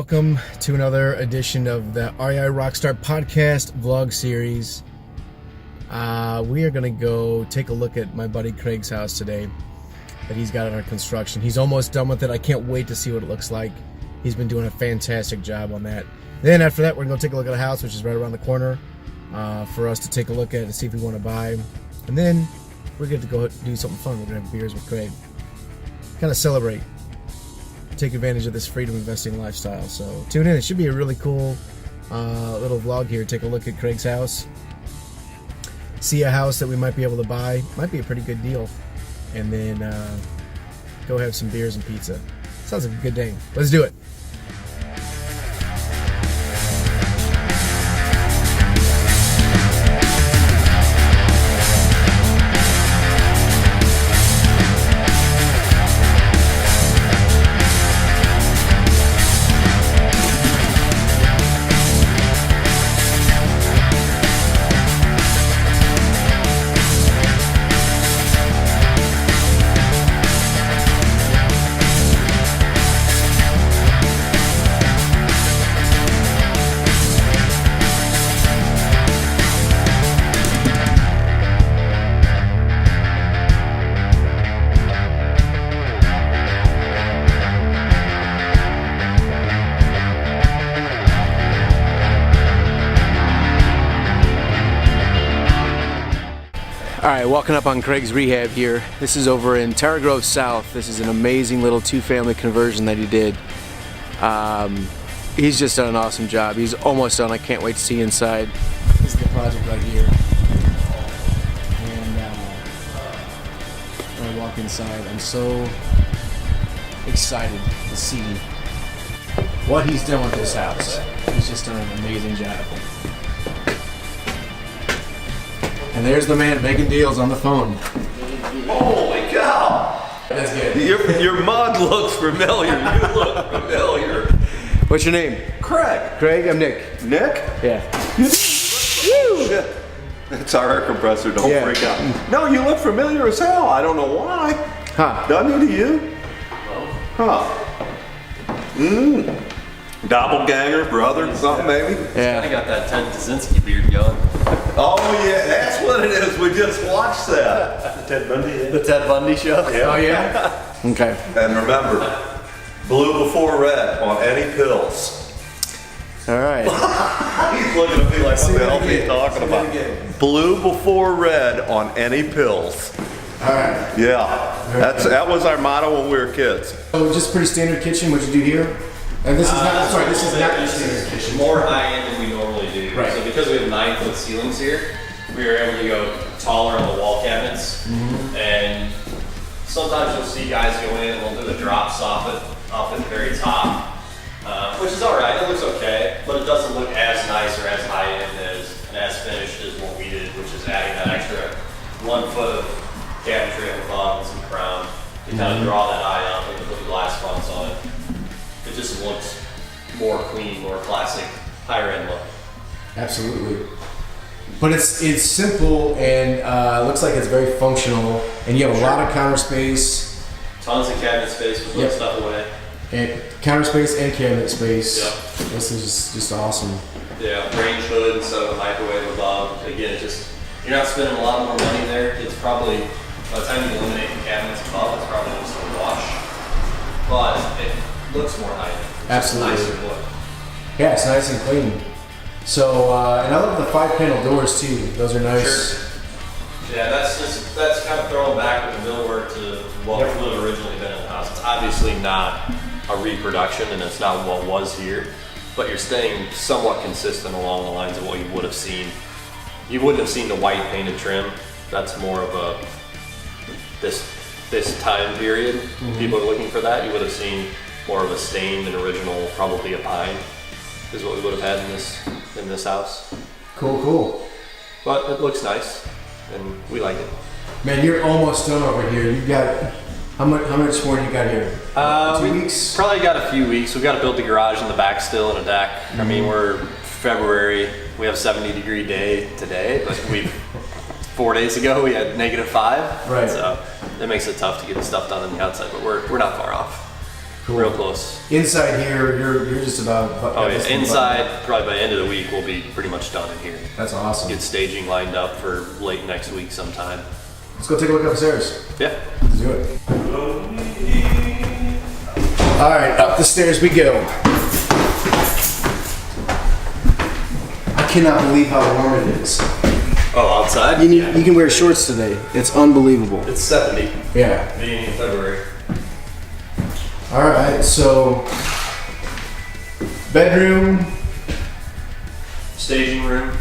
welcome to another edition of the REI RockStar podcast vlog series. We are going to go take a look at my buddy Craig's house today that he's got under construction. He's almost done with it. I can't wait to see what it looks like. He's been doing a fantastic job on that. Then after that, we're going to take a look at the house, which is right around the corner, for us to take a look at and see if we want to buy. And then we're going to go do something fun. We're going to have beers with Craig. Kind of celebrate. Take advantage of this freedom investing lifestyle. So tune in. It should be a really cool little vlog here. Take a look at Craig's house. See a house that we might be able to buy. Might be a pretty good deal. And then go have some beers and pizza. Sounds like a good day. Let's do it. Alright, walking up on Craig's rehab here. This is over in Terra Grove South. This is an amazing little two-family conversion that he did. He's just done an awesome job. He's almost done. I can't wait to see inside. This is the project right here. And when I walk inside, I'm so excited to see what he's done with this house. He's just done an amazing job. And there's the man making deals on the phone. Holy cow! That's good. Your mug looks familiar. You look familiar. What's your name? Craig. Craig, I'm Nick. Nick? Yeah. Woo! It's our air compressor, don't freak out. No, you look familiar as hell. I don't know why. Huh. Doesn't he to you? Huh. Doppelganger, brother, something maybe? Yeah. I got that Ted Kaczynski beard going. Oh yeah, that's what it is. We just watched that. The Ted Bundy show? Yeah. Oh yeah? Okay. And remember, blue before red on any pills. Alright. He's looking at me like, what the hell are you talking about? Blue before red on any pills. Alright. Yeah, that was our motto when we were kids. So just pretty standard kitchen, what you do here? And this is not, sorry, this is not your standard kitchen. More high end than we normally do. Right. So because we have 9-foot ceilings here, we were able to go taller on the wall cabinets. And sometimes you'll see guys go in and they'll do the drops off at the very top, which is all right. It looks okay, but it doesn't look as nice or as high end and as finished as what we did, which is adding that extra 1 foot of cabinetry on the bottom and some crown to kind of draw that eye up and put the glass fronts on it. It just looks more clean, more classic, higher end look. Absolutely. But it's simple and looks like it's very functional, and you have a lot of counter space. Tons of cabinet space to put stuff away. And counter space and cabinet space. Yep. This is just awesome. Yeah, range hood instead of a microwave above. Again, it just, you're not spending a lot more money there. It's probably, by the time you eliminate the cabinets above, it's probably just a wash. But it looks more high end. Absolutely. Nicer look. Yeah, it's nice and clean. So, and I love the 5-panel doors too. Those are nice. Sure. Yeah, that's kind of throwing back with the millwork to what would have originally been in the house. It's obviously not a reproduction and it's not what was here, but you're staying somewhat consistent along the lines of what you would have seen. You wouldn't have seen the white painted trim. That's more of a, this time period. People are looking for that. You would have seen more of a stained and original, probably a pine, is what we would have had in this house. Cool. But it looks nice, and we like it. Man, you're almost done over here. You've got, how much more do you got here? 2 weeks? Probably got a few weeks. We've got to build the garage in the back still and a deck. I mean, we're February. We have a 70-degree day today, but 4 days ago we had -5. Right. So that makes it tough to get the stuff done on the outside, but we're not far off. Cool. Real close. Inside here, you're just about. Oh yeah, inside probably by the end of the week we'll be pretty much done in here. That's awesome. Get staging lined up for late next week sometime. Let's go take a look upstairs. Yeah. Let's do it. All right, up the stairs we go. I cannot believe how warm it is. Oh, outside? You can wear shorts today. It's unbelievable. It's 70. Yeah. Beginning of February. All right, so bedroom, Staging room.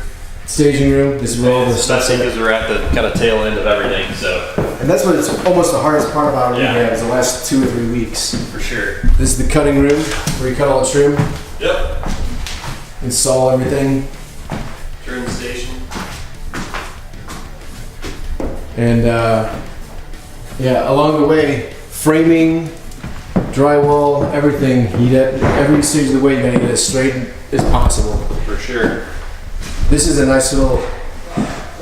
staging room. This is where all the stuff. Especially because we're at the kind of tail end of everything, so. And that's what it's almost the hardest part about Yeah. rehab is the last 2 or 3 weeks. For sure. This is the cutting room where you cut all the trim, Yep. install everything, Trim station. and yeah, along the way, framing, drywall, everything. Every stage of the way, you gotta get as straight as possible. For sure. This is a nice little.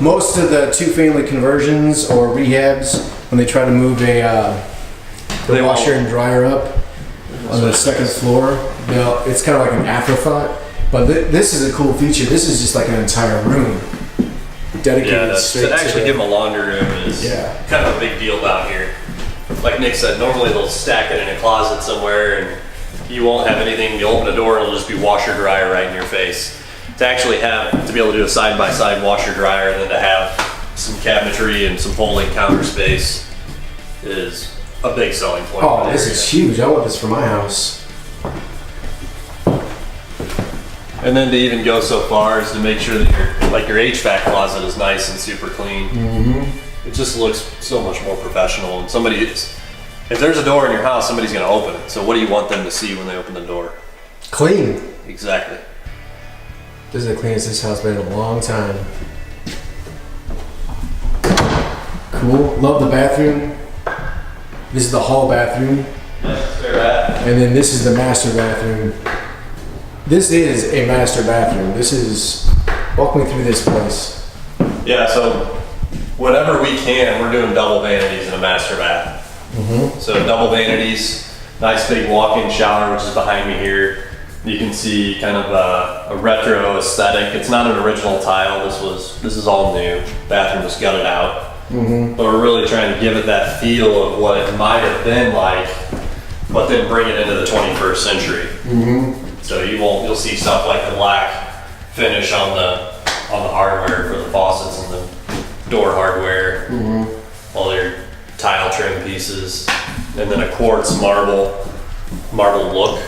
Most of the 2-family conversions or rehabs, when they try to move the washer and dryer up on the second floor, it's kind of like an afterthought. But this is a cool feature. This is just like an entire room dedicated Yeah, straight to actually give them a laundry room is kind of a big deal down here. Like Nick said, normally they'll stack it in a closet somewhere and you won't have anything. You open the door and it'll just be washer dryer right in your face. To actually to be able to do a side-by-side washer dryer and then to have some cabinetry and some folding counter space is a big selling point. Oh, this is huge. I want this for my house. And then to even go so far as to make sure that your HVAC closet is nice and super clean. Mm-hmm. It just looks so much more professional. And if there's a door in your house, somebody's going to open it. So what do you want them to see when they open the door? Clean. Exactly. This is the cleanest this house been in a long time. Cool. Love the bathroom. This is the hall bathroom. That's where at. And then this is the master bathroom. This is a master bathroom. Walk me through this place. Yeah, so whenever we can, we're doing double vanities in a master bath. Mm-hmm. So double vanities, nice big walk-in shower, which is behind me here. You can see kind of a retro aesthetic. It's not an original tile. This is all new. Bathroom was gutted out. Mm-hmm. But we're really trying to give it that feel of what it might have been like, but then bring it into the 21st century. Mm-hmm. So you'll see stuff like the black finish on the hardware for the faucets and the door hardware, all your tile trim pieces, and then a quartz marble look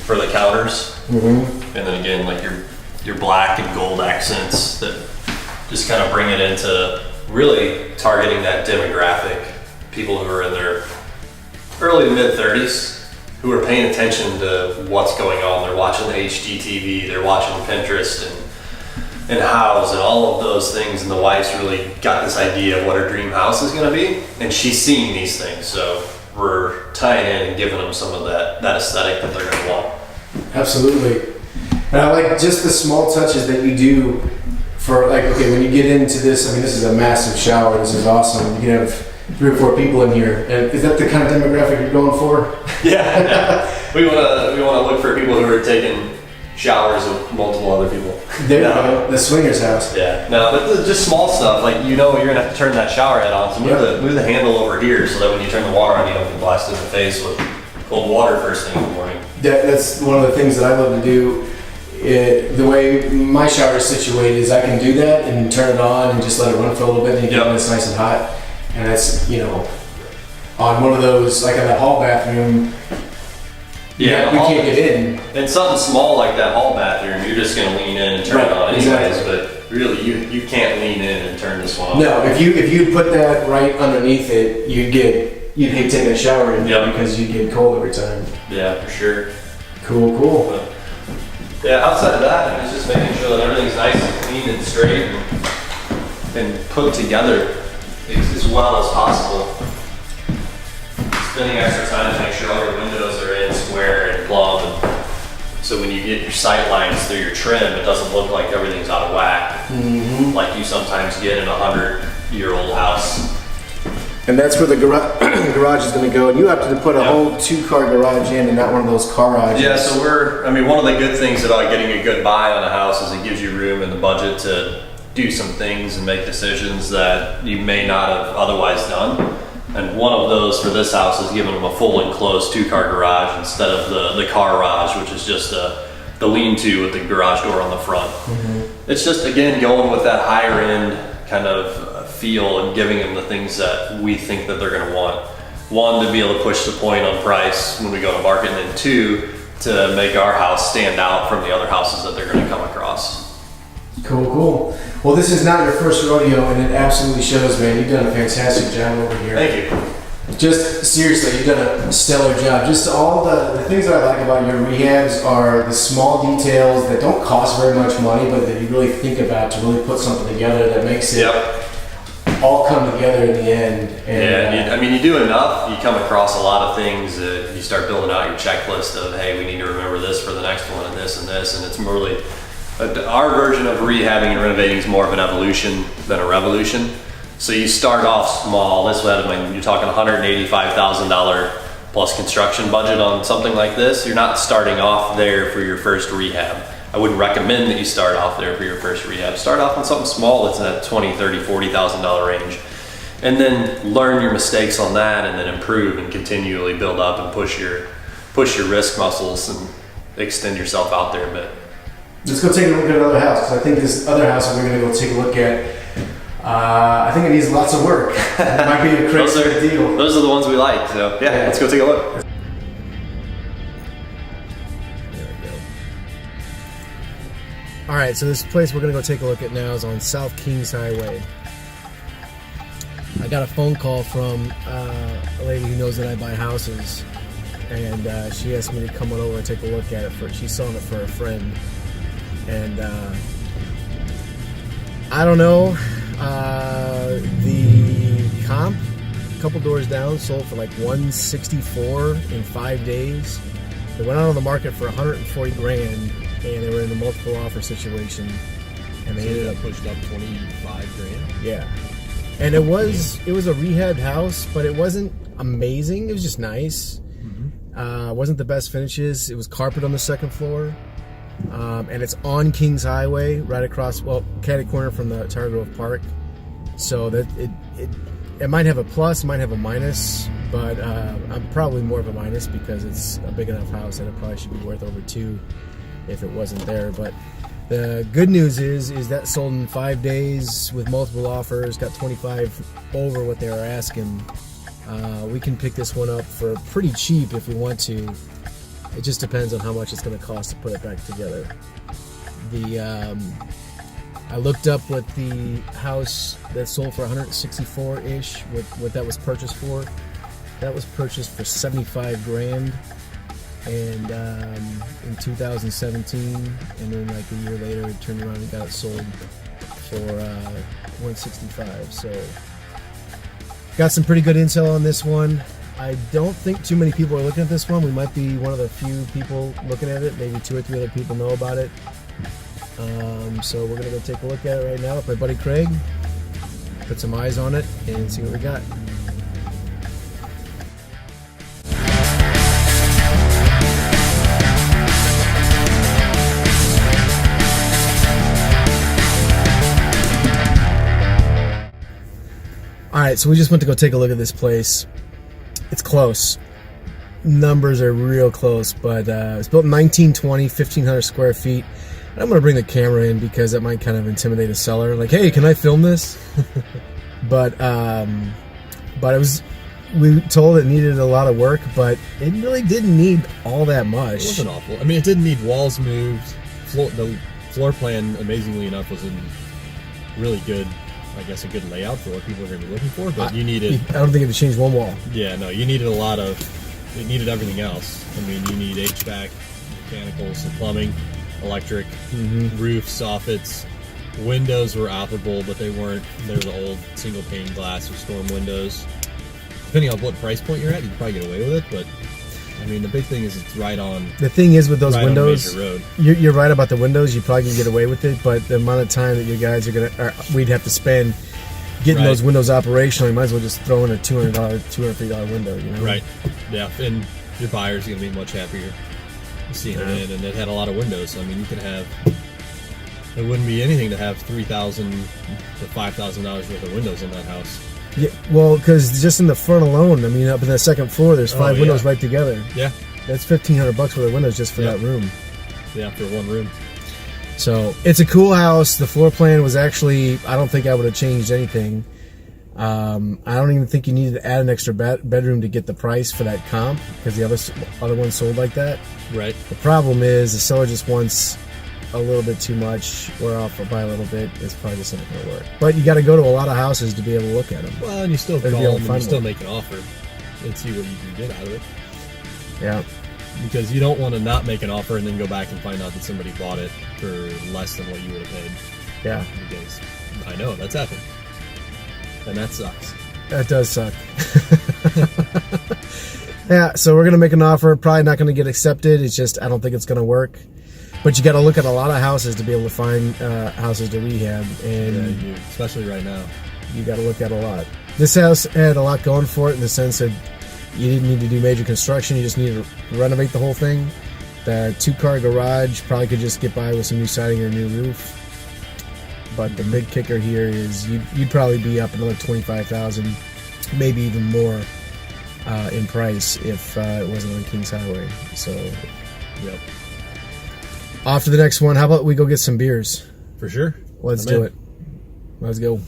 for the counters, and then again like your black and gold accents that just kind of bring it into really targeting that demographic, people who are in their early to mid 30s. Who are paying attention to what's going on. They're watching the HGTV, they're watching Pinterest and House and all of those things, and the wife's really got this idea of what her dream house is gonna be, and she's seeing these things, so we're tying in and giving them some of that aesthetic that they're gonna want. Absolutely. And I like just the small touches that you do for when you get into this, this is a massive shower, this is awesome. You can have 3 or 4 people in here, and is that the kind of demographic you're going for? Yeah. We want to look for people who are taking showers with multiple other people. There you go, the swingers house. Yeah. No, but just small stuff like you're gonna have to turn that shower head on. So move the handle over here so that when you turn the water on, you don't get blasted in the face with cold water first thing in the morning. That's one of the things that I love to do. The way my shower is situated is I can do that and turn it on and just let it run for a little bit and get when it's nice and hot. And that's, on one of those, like in that hall bathroom, we can't get in. And something small like that hall bathroom, you're just going to lean in and turn it on anyways, but really you can't lean in and turn this one on. No, if you put that right underneath it, you'd hate taking a shower in there because you'd get cold every time. Yeah, for sure. Cool. But, outside of that, it's just making sure that everything's nice and clean and straight and put together as well as possible. Spending extra time to make sure all your windows are in square and plumb, and so when you get your sight lines through your trim, it doesn't look like everything's out of whack, like you sometimes get in a 100-year-old house. And that's where the garage is going to go. And you have to put a whole 2-car garage in and not one of those garages. Yeah, so one of the good things about getting a good buy on a house is it gives you room in the budget to do some things and make decisions that you may not have otherwise done. And one of those for this house is giving them a full enclosed 2-car garage instead of the car garage, which is just the lean-to with the garage door on the front. It's just, again, going with that higher end kind of feel and giving them the things that we think that they're going to want. One, to be able to push the point on price when we go to market, and then 2, to make our house stand out from the other houses that they're going to come across. Cool. Well, this is not your first rodeo, and it absolutely shows, man. You've done a fantastic job over here. Thank you. Just seriously, you've done a stellar job. Just all the things that I like about your rehabs are the small details that don't cost very much money, but that you really think about to really put something together that makes it all come together in the end. And, you do enough, you come across a lot of things. You start building out your checklist of, hey, we need to remember this for the next one, and this, and it's more really, our version of rehabbing and renovating is more of an evolution than a revolution. So you start off small. This way, you're talking $185,000 plus construction budget on something like this. You're not starting off there for your first rehab. I wouldn't recommend that you start off there for your first rehab. Start off on something small that's in that $20,000, $30,000, $40,000 range. And then learn your mistakes on that, and then improve and continually build up and push your risk muscles and extend yourself out there a bit. Let's go take a look at another house, because I think this other house that we're going to go take a look at, I think it needs lots of work. It might be a crazy deal. Those are the ones we like, so yeah, let's go take a look. All right, so this place we're gonna go take a look at now is on South Kings Highway. I got a phone call from a lady who knows that I buy houses, and she asked me to come on over and take a look at it. She's selling it for a friend, and I don't know. The comp, a couple doors down, sold for like $164 in 5 days. They went out on the market for $140,000. And they were in a multiple offer situation, and they ended up pushed up $25,000. Yeah, and it was a rehab house, but it wasn't amazing. It was just nice. Wasn't the best finishes. It was carpet on the second floor, and it's on Kings Highway, right across, catty corner from the Tiger Grove Park. So that it might have a plus, might have a minus, but I'm probably more of a minus because it's a big enough house that it probably should be worth over 2. If it wasn't there. But the good news is that sold in 5 days with multiple offers, got 25 over what they were asking. We can pick this one up for pretty cheap if we want to. It just depends on how much it's going to cost to put it back together. I looked up what the house that sold for 164-ish, what that was purchased for. That was purchased for $75,000. And in 2017, and then like a year later, it turned around and got it sold for $165. So got some pretty good intel on this one. I don't think too many people are looking at this one. We might be one of the few people looking at it. Maybe 2 or 3 other people know about it. So we're gonna go take a look at it right now with my buddy Craig. Put some eyes on it and see what we got. Alright, so we just went to go take a look at this place. It's close. Numbers are real close, but it's built in 1920, 1,500 square feet. And I'm going to bring the camera in because that might kind of intimidate a seller. Like, hey, can I film this? but it was, we told it needed a lot of work, but it really didn't need all that much. It wasn't awful. I mean, it didn't need walls moved. The floor plan, amazingly enough, was in really good, I guess, a good layout for what people are going to be looking for, but you needed... I don't think it would change one wall. Yeah, no, you needed a lot of... It needed everything else. I mean, you need HVAC, mechanicals, and plumbing, electric, roof, soffits. Windows were operable, but they weren't... They were the old single-pane glass or storm windows. Depending on what price point you're at, you can probably get away with it, but... I mean, the big thing is it's right on... The thing is with those windows... On a major road. You're right about the windows. You probably can get away with it, but the amount of time that you guys are going to... We'd have to spend getting Right. those windows operational, you might as well just throw in a $250 window. You know? Right. Yeah, and your buyer's going to be much happier seeing it in, and it had a lot of windows. I mean, you could have. It wouldn't be anything to have $3,000 to $5,000 worth of windows in that house. Yeah, well, because just in the front alone, I mean, up in the second floor, there's 5 windows right together. Yeah. That's $1,500 worth of windows just for that room. Yeah, for one room. So it's a cool house. The floor plan was actually, I don't think I would have changed anything. I don't even think you needed to add an extra bedroom to get the price for that comp, because the other one sold like that. Right. The problem is the seller just wants a little bit too much. We're off by a little bit. It's probably just not going to work. But you got to go to a lot of houses to be able to look at them. Well, and you still call them and you still make an offer and see what you can get out of it. Yeah. Because you don't want to not make an offer and then go back and find out that somebody bought it for less than what you would have paid. Yeah. Because I know that's happened. And that sucks. That does suck. Yeah, so we're going to make an offer. Probably not going to get accepted. It's just, I don't think it's going to work. But you got to look at a lot of houses to be able to find houses to rehab, and yeah, you do. Especially right now. You got to look at a lot. This house had a lot going for it in the sense that you didn't need to do major construction. You just needed to renovate the whole thing. The 2-car garage probably could just get by with some new siding or a new roof. But the big kicker here is you'd probably be up another $25,000, maybe even more in price if it wasn't on Kings Highway. So, yep. Off to the next one. How about we go get some beers? For sure. Let's do it. Let's go.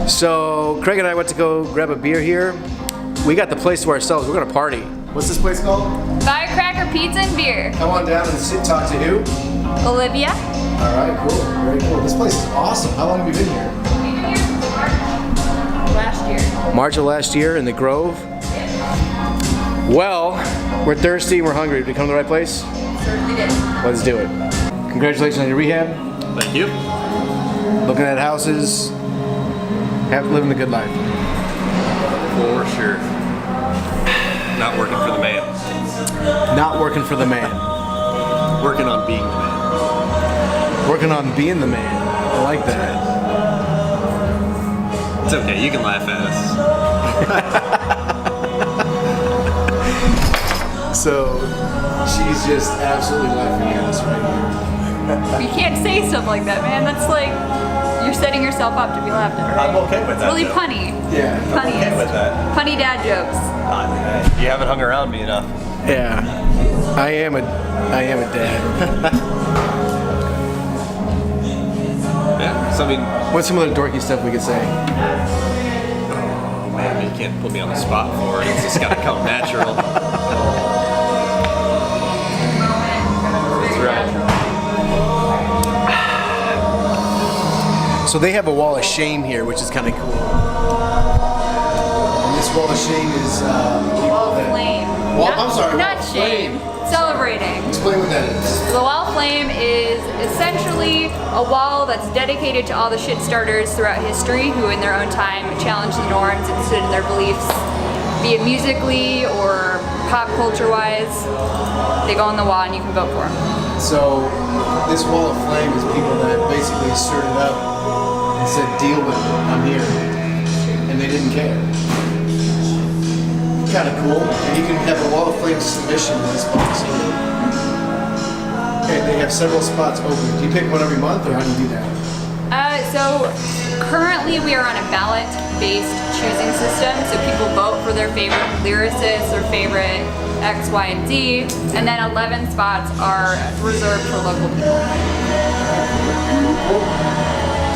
So Craig and I went to go grab a beer here. We got the place to ourselves. We're gonna party. What's this place called? Firecracker Pizza and Beer. Come on down and talk to who? Olivia. All right, cool. Very cool. This place is awesome. How long have you been here? We've been here since March last year. March of last year in the Grove. Well, we're thirsty and we're hungry. Did we come to the right place? Certainly did. Let's do it. Congratulations on your rehab. Thank you. Looking at houses. Living the good life. For sure. Not working for the man. Not working for the man. Working on being the man. Working on being the man. I like that. It's okay, you can laugh at us. So, she's just absolutely laughing at us right here. You can't say stuff like that, man. That's like you're setting yourself up to be laughed at. Right? I'm okay with that. It's really though. punny. Yeah. Punny. I'm okay with that. Punny dad jokes. You haven't hung around me enough. Yeah. I am a dad. Yeah, so I mean, What's some of the dorky stuff we could say? oh man, you can't put me on the spot for it. It's just gotta come natural. That's right. So they have a wall of shame here, which is kind of cool. And this wall of shame is Wall of flame. I'm sorry. Not shame. Celebrating. Explain what that is. The wall of flame is essentially a wall that's dedicated to all the shit starters throughout history who in their own time challenged the norms and stood in their beliefs, be it musically or pop culture wise. They go on the wall and you can vote for them. So this wall of flame is people that basically stirred it up and said, deal with it, I'm here. And they didn't care. Kind of cool. And you can have a wall of flame submission in this box here. And they have several spots open. Do you pick one every month, or how do you do that? So currently we are on a ballot-based choosing system. So people vote for their favorite lyricists or favorite X, Y, and Z. And then 11 spots are reserved for local people.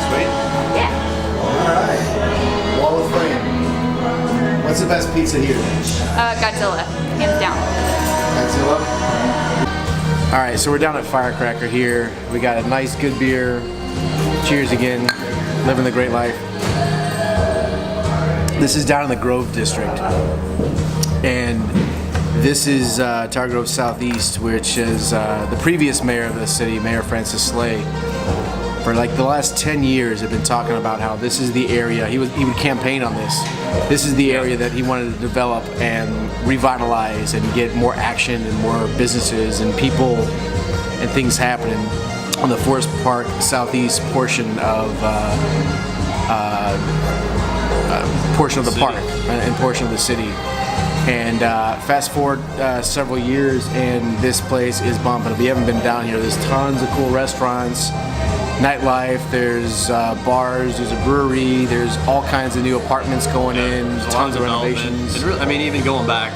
Sweet. Yeah. Alright. Wall of flame. What's the best pizza here? Godzilla, hands down. Godzilla? Alright, so we're down at Firecracker here. We got a nice, good beer. Cheers again. Living the great life. This is down in the Grove District, and this is Tower Grove Southeast, which is the previous mayor of the city, Mayor Francis Slay. For like the last 10 years, have been talking about how this is the area. He would campaign on this. This is the area that he wanted to develop and revitalize and get more action and more businesses and people and things happening on the Forest Park Southeast portion of the park and portion of the city. And fast forward several years, and this place is bumping. If you haven't been down here, there's tons of cool restaurants, nightlife, there's bars, there's a brewery, there's all kinds of new apartments going in, tons of renovations. And really, I mean, even going back,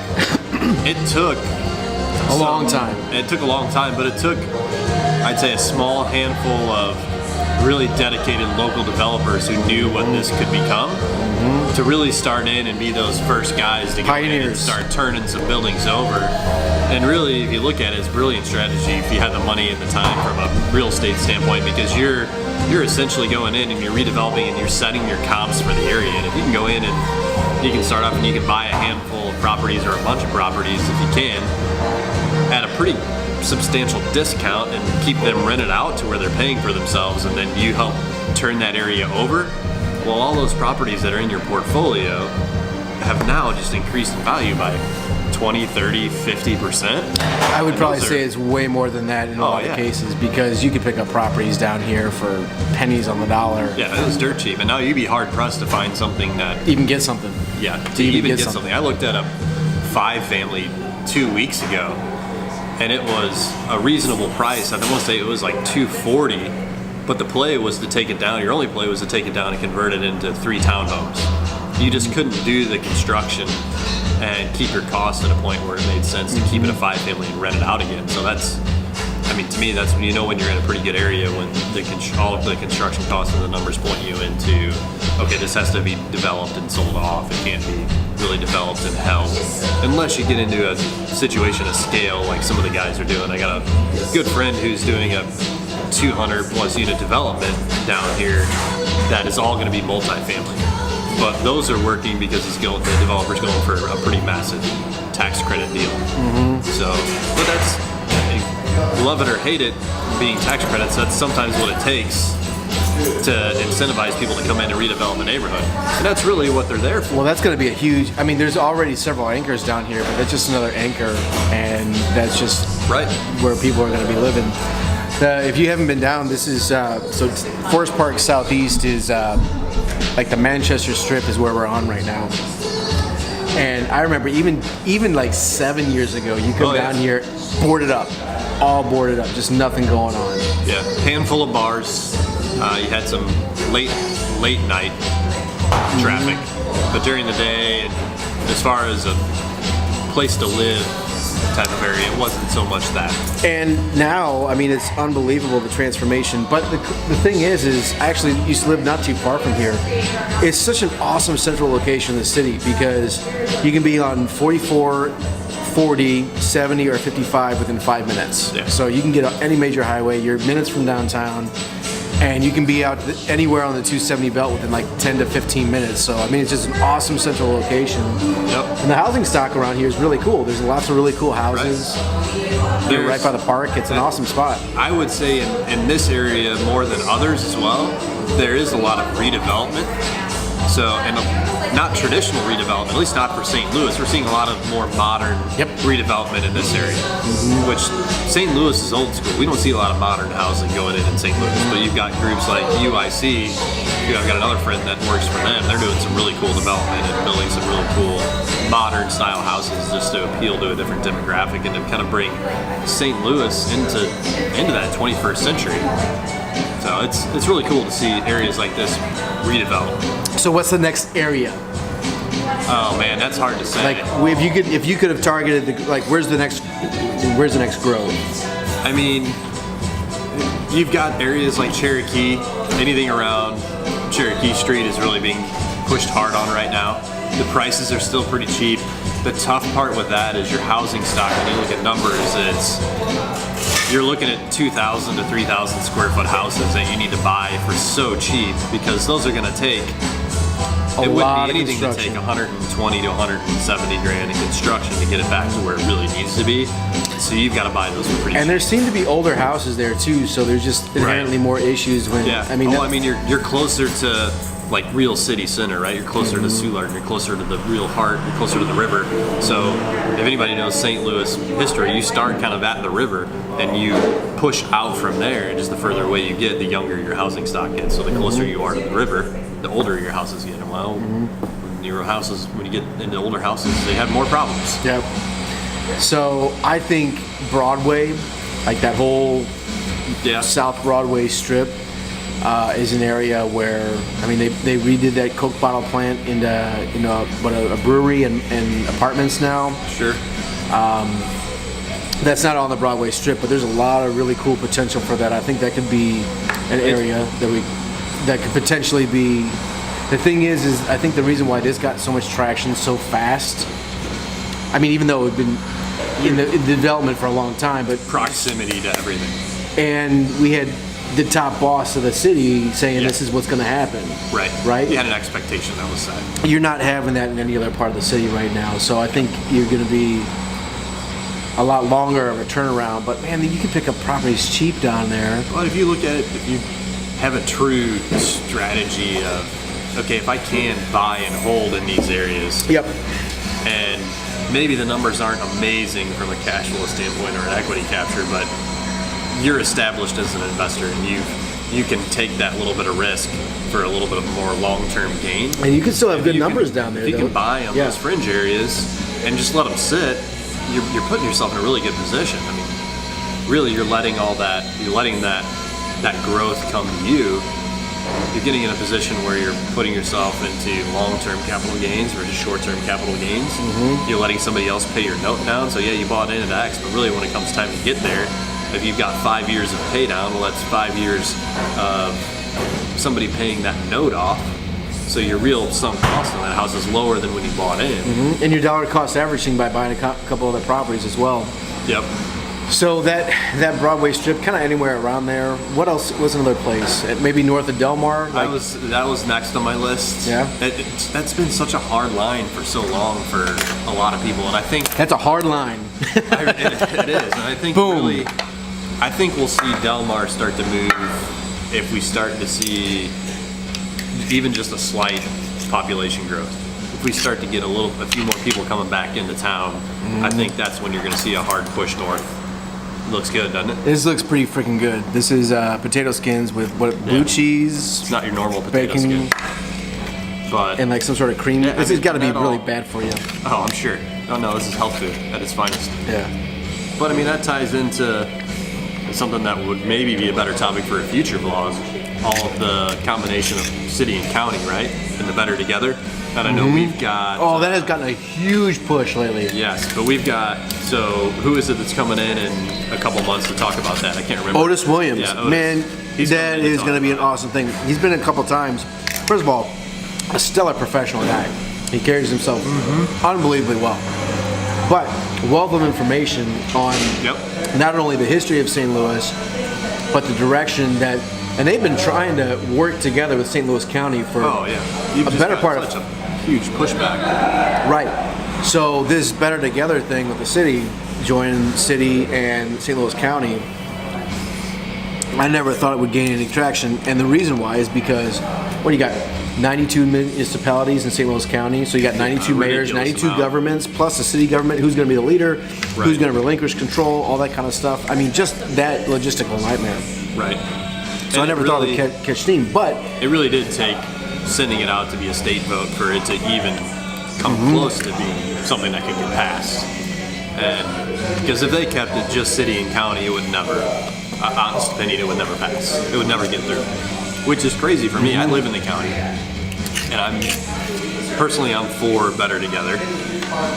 it took a long time. It took a long time, but it took, I'd say, a small handful of really dedicated local developers who knew what this could become to really start in and be those first guys to go in and start turning some buildings over. And really, if you look at it, it's a brilliant strategy if you had the money at the time from a real estate standpoint, because you're essentially going in and you're redeveloping and you're setting your comps for the area. And if you can go in and you can start off and you can buy a handful of properties or a bunch of properties if you can at a pretty substantial discount and keep them rented out to where they're paying for themselves, and then you help turn that area over, well, all those properties that are in your portfolio have now just increased in value by 20, 30, 50%. I would probably say it's way more than that in a lot of cases, because you could pick up properties down here for pennies on the dollar. Yeah, it was dirt cheap, and now you'd be hard pressed to find something that even get something. Yeah, to even get something. I looked at a 5-family 2 weeks ago, and it was a reasonable price. I want to say it was like $240, but the play was to take it down. Your only play was to take it down and convert it into 3 townhomes. You just couldn't do the construction and keep your costs at a point where it made sense to keep it a 5-family and rent it out again. So that's, I mean, to me, that's when you know when you're in a pretty good area, when all of the construction costs and the numbers point you into, okay, this has to be developed and sold off. It can't be really developed and held, unless you get into a situation of scale like some of the guys are doing. I got a good friend who's doing a 200 plus unit development down here that is all going to be multifamily. But those are working because the developer's going for a pretty massive tax credit deal. So, but that's, love it or hate it, being tax credits, that's sometimes what it takes to incentivize people to come in and redevelop a neighborhood. And that's really what they're there for. Well, that's going to be a huge, I mean, there's already several anchors down here, but that's just another anchor, and that's just where people are going to be living. If you haven't been down, this is, so Forest Park Southeast is like the Manchester Strip is where we're on right now. And I remember even like 7 years ago, you come down here, boarded up, all boarded up, just nothing going on. Yeah, handful of bars. You had some late night traffic, but during the day, as far as a place to live type of area, it wasn't so much that. And now, I mean, it's unbelievable, the transformation. But the thing is I actually used to live not too far from here. It's such an awesome central location in the city, because you can be on 44, 40, 70, or 55 within 5 minutes. Yeah. So you can get on any major highway, you're minutes from downtown, and you can be out anywhere on the 270 belt within like 10 to 15 minutes. So, I mean, it's just an awesome central location. Yep. And the housing stock around here is really cool. There's lots of really cool houses. You're right by the park. It's an awesome spot. I would say in this area more than others as well, there is a lot of redevelopment. So, and not traditional redevelopment, at least not for St. Louis. We're seeing a lot of more modern redevelopment in this area, which St. Louis is old school. We don't see a lot of modern housing going in St. Louis, but you've got groups like UIC. I've got another friend that works for them. They're doing some really cool development and building some really cool modern style houses just to appeal to a different demographic and to kind of bring St. Louis into that 21st century. So it's really cool to see areas like this redevelop. So what's the next area? Oh man, that's hard to say. Like, if you could have targeted where's the next grove? I mean, you've got areas like Cherokee. Anything around Cherokee Street is really being pushed hard on right now. The prices are still pretty cheap. The tough part with that is your housing stock. When you look at numbers, you're looking at 2,000 to 3,000 square foot houses that you need to buy for so cheap, because those are going to take it wouldn't lot be of anything to take construction. 120 to 170 grand in construction to get it back to where it really needs to be. So you've got to buy those for pretty And cheap. there seem to be older houses there too, so there's just inherently more issues when. Yeah. I mean, you're closer to like real city center, right? You're closer to Soulard, you're closer to the real heart, you're closer to the river. So if anybody knows St. Louis history, you start kind of at the river and you push out from there. And just the further away you get, the younger your housing stock gets. So the closer you are to the river, the older your houses get. And well, newer houses, when you get into older houses, they have more problems. Yep. So I think Broadway, like that whole Yeah. South Broadway strip, is an area where, I mean, they redid that Coke bottle plant into a brewery and apartments now. Sure. That's not on the Broadway strip, but there's a lot of really cool potential for that. I think that could be an area that could potentially be. The thing is I think the reason why this got so much traction so fast, I mean, even though it had been in the development for a long time, but Proximity to everything. and we had the top boss of the city saying Yeah. this is what's going to happen. Right. Right? You had an expectation that was set. You're not having that in any other part of the city right now, so I think you're going to be a lot longer of a turnaround. But man, you can pick up properties cheap down there. Well, if you look at it, if you have a true strategy of, okay, if I can buy and hold in these areas, Yep. and maybe the numbers aren't amazing from a cash flow standpoint or an equity capture, but you're established as an investor and you can take that little bit of risk for a little bit of more long-term gain. And you can still have If good you numbers can- down there, If you though. can buy on Yeah. those fringe areas and just let them sit, you're putting yourself in a really good position. I mean, really, you're letting that growth come to you. You're getting in a position where you're putting yourself into long-term capital gains versus short-term capital gains. You're letting somebody else pay your note down. So yeah, you bought in at X, but really when it comes time to get there, if you've got 5 years of pay down, well, that's 5 years of somebody paying that note off. So your real sunk cost on that house is lower than when you bought in. And your dollar cost averaging by buying a couple other properties as well. Yep. So that Broadway strip, kind of anywhere around there. What else was another place? Maybe north of Del Mar? That was next on my list. Yeah. That's been such a hard line for so long for a lot of people, and I think That's a hard line. it is. And I think Boom. really, I think we'll see Del Mar start to move if we start to see even just a slight population growth. If we start to get a few more people coming back into town, I think that's when you're going to see a hard push north. Looks good, doesn't it? This looks pretty freaking good. This is potato skins with blue cheese It's not your normal potato Bacon. skin, but and like some sort of cream. Yeah, I This has mean, got to be that really all- bad for you. oh, I'm sure. Oh no, this is health food at its finest. Yeah. But I mean, that ties into something that would maybe be a better topic for a future vlog. All of the combination of city and county, right? And the better together. And I know we've got. Oh, that has gotten a huge push lately. Yes, but we've got. So who is it that's coming in a couple months to talk about that? I can't remember. Otis Williams. Yeah, Otis. Man, He's that coming in is talk going to be an about awesome thing. He's been in a couple times. First of all, a stellar professional guy. He carries himself unbelievably well. But wealth of information on Yep. not only the history of St. Louis, but the direction that, and they've been trying to work together with St. Louis County for Oh yeah. You've a just better got part of such a huge pushback. right. So this better together thing with the city, joining city and St. Louis County, I never thought it would gain any traction. And the reason why is because, what do you got? 92 municipalities in St. Louis County, so you got 92 mayors, ridiculous 92 amount. governments, plus the city government, who's going to be the leader, who's Right. going to relinquish control, all that kind of stuff. I mean, just that logistical nightmare. Right. So I never thought it would catch steam, but It really did take sending it out to be a state vote for it to even come close to being something that could get passed. And because if they kept it just city and county, it would never, honest opinion, it would never pass. It would never get through. Which is crazy for me. I live in the county, and I'm for better together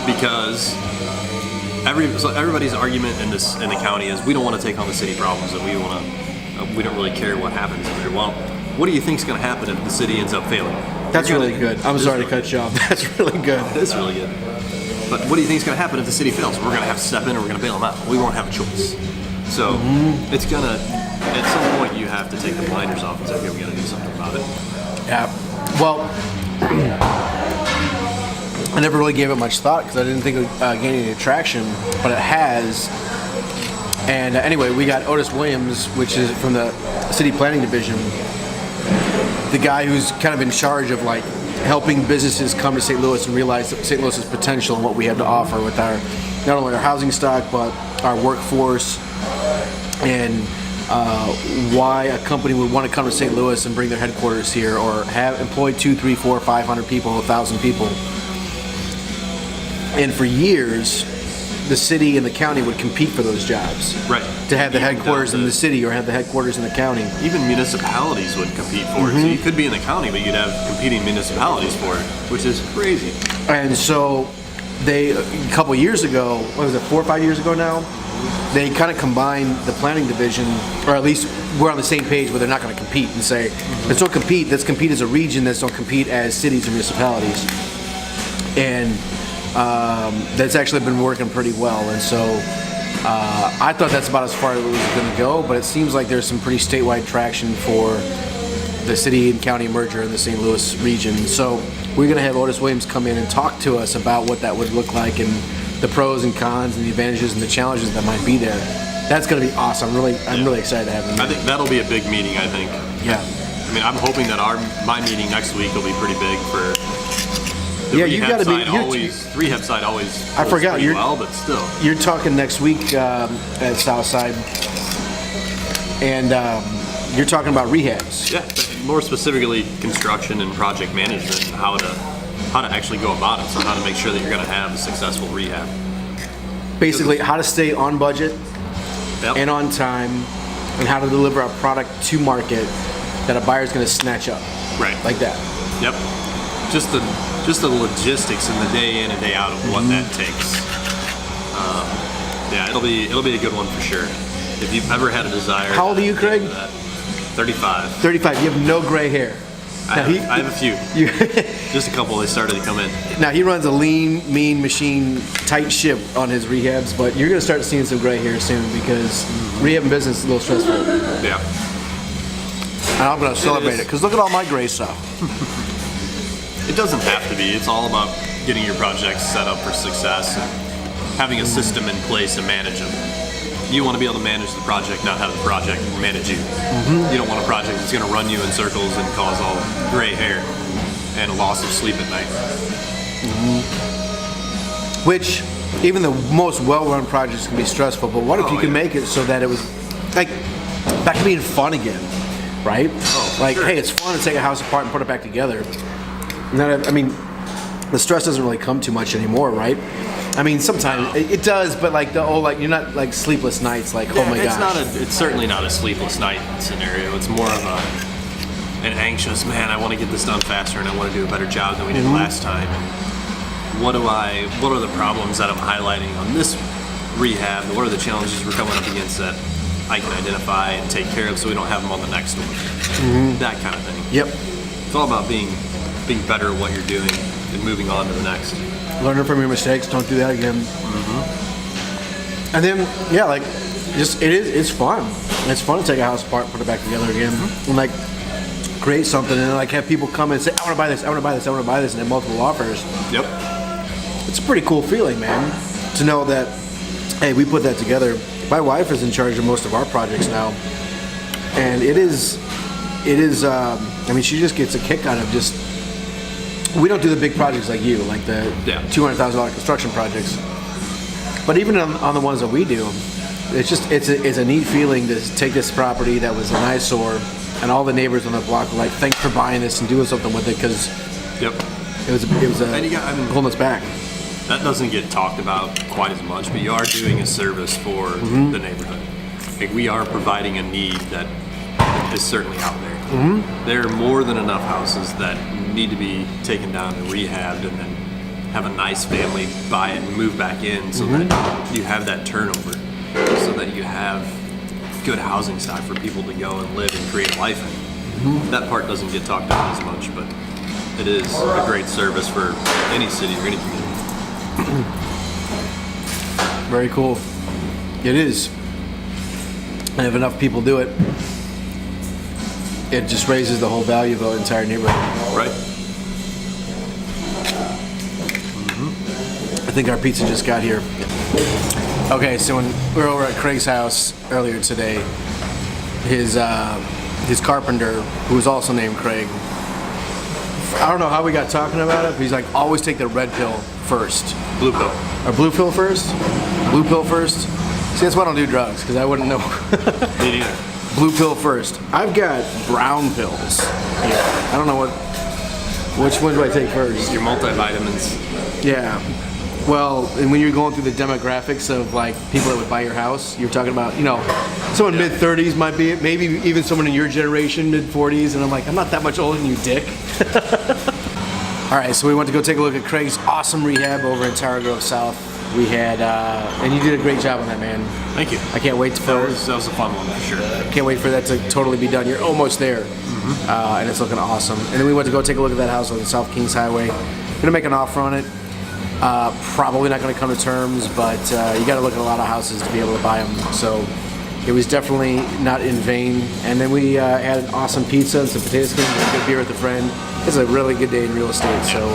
because everybody's argument in the county is we don't want to take on the city problems and we don't really care what happens in there. Well, what do you think's going to happen if the city ends up failing? that's You're really gonna- good. I'm It is sorry to really cut you off. That's really good. good. It is really good. But what do you think's going to happen if the city fails? We're going to have to step in and we're going to bail them out. We won't have a choice. So it's going to, at some point, you have to take the blinders off and say, okay, we got to do something about it. Yeah. Well, I never really gave it much thought because I didn't think it would gain any traction, but it has. And anyway, we got Otis Williams, which is from the city planning division, the guy who's kind of in charge of like helping businesses come to St. Louis and realize St. Louis's potential and what we have to offer with our, not only our housing stock, but our workforce, and why a company would want to come to St. Louis and bring their headquarters here, or have employed 2, 3, 4, 500 people, 1,000 people. And for years, the city and the county would compete for those jobs. Right. To have the headquarters in the city or have the headquarters in the county. Even municipalities would compete for it. So you could be in the county, but you'd have competing municipalities for it, which is crazy. And so they, a couple years ago, what was it, 4 or 5 years ago now, they kind of combined the planning division, or at least we're on the same page where they're not going to compete and say, let's don't compete, let's compete as a region, let's don't compete as cities and municipalities. And that's actually been working pretty well. And so I thought that's about as far as it was going to go, but it seems like there's some pretty statewide traction for the city and county merger in the St. Louis region. So we're going to have Otis Williams come in and talk to us about what that would look like and the pros and cons and the advantages and the challenges that might be there. That's going to be awesome. I'm really excited to have him. I think that'll be a big meeting, I think. Yeah. I mean, I'm hoping that my meeting next week will be pretty big for the you got to be. Rehab side always. I forgot you're well, but still. You're talking next week at Southside, and you're talking about rehabs. Yeah, more specifically construction and project management and how to actually go about it. So how to make sure that you're going to have a successful rehab. Basically, how to stay on budget Yep. and on time, and how to deliver a product to market that a buyer's going to snatch up. Right. Like that. Yep. Just the logistics and the day in and day out of what that takes. Yeah, it'll be a good one for sure. If you've ever had a desire. How old are you, Craig? 35. 35. You have no gray hair. I have a few. Just a couple. They started to come in. Now he runs a lean, mean machine, tight ship on his rehabs, but you're going to start seeing some gray hair soon because rehab business is a little stressful. Yeah. And I'm going to celebrate it because look at all my gray stuff. It doesn't have to be. It's all about getting your projects set up for success and having a system in place to manage them. You want to be able to manage the project, not have the project manage you. You don't want a project that's going to run you in circles and cause all gray hair and a loss of sleep at night. Which, even the most well-run projects can be stressful, but what if you can make it so that it was, like, back to being fun again, right? Sure. Hey, it's fun to take a house apart and put it back together. I mean, the stress doesn't really come too much anymore, right? I mean, sometimes it does, but like you're not like sleepless nights. Like, oh my gosh. It's certainly not a sleepless night scenario. It's more of an anxious, man, I want to get this done faster and I want to do a better job than we did last time. And what are the problems that I'm highlighting on this rehab? What are the challenges we're coming up against that I can identify and take care of so we don't have them on the next one? That kind of thing. Yep. It's all about being better at what you're doing and moving on to the next. Learning from your mistakes. Don't do that again. And then, yeah, like, it's fun. It's fun to take a house apart and put it back together again. And like, create something and like have people come and say, I want to buy this, I want to buy this, I want to buy this, and have multiple offers. Yep. It's a pretty cool feeling, man, to know that, hey, we put that together. My wife is in charge of most of our projects now. And it is, I mean, she just gets a kick out of just, we don't do the big projects like you, like the $200,000 construction projects. But even on the ones that we do, it's a neat feeling to take this property that was an eyesore, and all the neighbors on the block were like, thanks for buying this and doing something with it, because it was pulling us back. That doesn't get talked about quite as much, but you are doing a service for the neighborhood. Like, we are providing a need that is certainly out there. There are more than enough houses that need to be taken down and rehabbed, and then have a nice family buy it and move back in, so that you have that turnover, so that you have good housing stock for people to go and live and create life in. That part doesn't get talked about as much, but it is a great service for any city or any community. Very cool. It is. And if enough people do it, it just raises the whole value of the entire neighborhood. Right. think our pizza just got here. Okay, so when we were over at Craig's house earlier today, his carpenter, who was also named Craig, I don't know how we got talking about it, but he's like, always take the red pill first. Blue pill. Or blue pill first? Blue pill first? See, that's why I don't do drugs, because I wouldn't know. Me neither. Blue pill first. I've got brown pills here. I don't know which one do I take first? Your multivitamins. Yeah. Well, and when you're going through the demographics of like people that would buy your house, you're talking about, you know, someone mid-30s might be, maybe even someone in your generation, mid-40s, and I'm like, I'm not that much older than you, dick. All right, so we went to go take a look at Craig's awesome rehab over in Tower Grove South. We had, and you did a great job on that, man. Thank you. I can't wait for That was a fun one for sure. Can't wait for that to totally be done. You're almost there, and it's looking awesome. And then we went to go take a look at that house on the South Kings Highway. Gonna make an offer on it. Probably not gonna come to terms, but you got to look at a lot of houses to be able to buy them. So it was definitely not in vain. And then we had an awesome pizza and some potato skins and a good beer with a friend. It's a really good day in real estate. So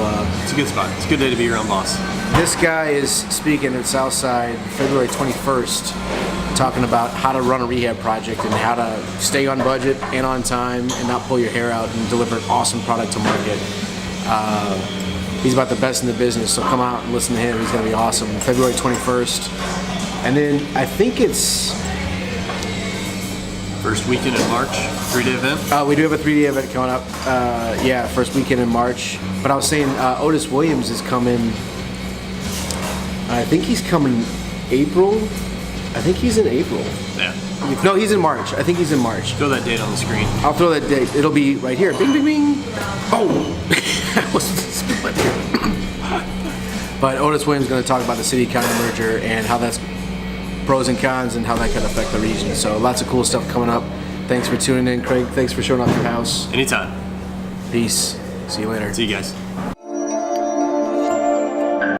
It's a good spot. It's a good day to be your own boss. this guy is speaking at Southside February 21st, talking about how to run a rehab project and how to stay on budget and on time and not pull your hair out and deliver an awesome product to market. He's about the best in the business, so come out and listen to him. He's going to be awesome. February 21st. And then I think it's... First weekend in March, 3-day event. we do have a 3-day event coming up. Yeah, first weekend in March. But I was saying Otis Williams is coming... I think he's coming April. I think he's in April. Yeah. No, he's in March. I think he's in March. Throw that date on the screen. I'll throw that date. It'll be right here. Bing, bing, bing. Oh! I was spit my beer. But Otis Williams is going to talk about the city-county merger and how that's pros and cons and how that could affect the region. So lots of cool stuff coming up. Thanks for tuning in, Craig. Thanks for showing up your house. Anytime. Peace. See you later. See you guys.